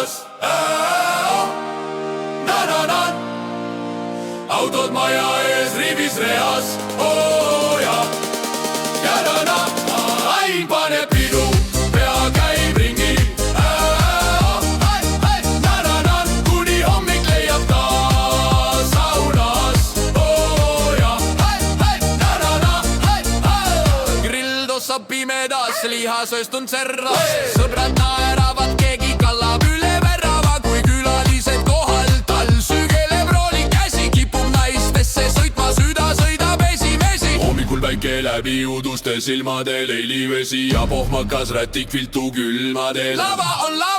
saunas. Autod maja ees rivis reas, ja ain paneb pidu, pea käib ringi. Kuni hommik leiab ta saunas, grill tossab pimedas, lihasööst on serras. Sõbrad naeravad, keegi kallab üle värava, kui külalised kohal, tal sügeleb rooli käsi, kipub naistesse sõitma, süda sõidab esimesi. Hommikul väike läbi uduste silmadel, eilivesi ja pohmakas rätik viltu külmadel. Lava on lava.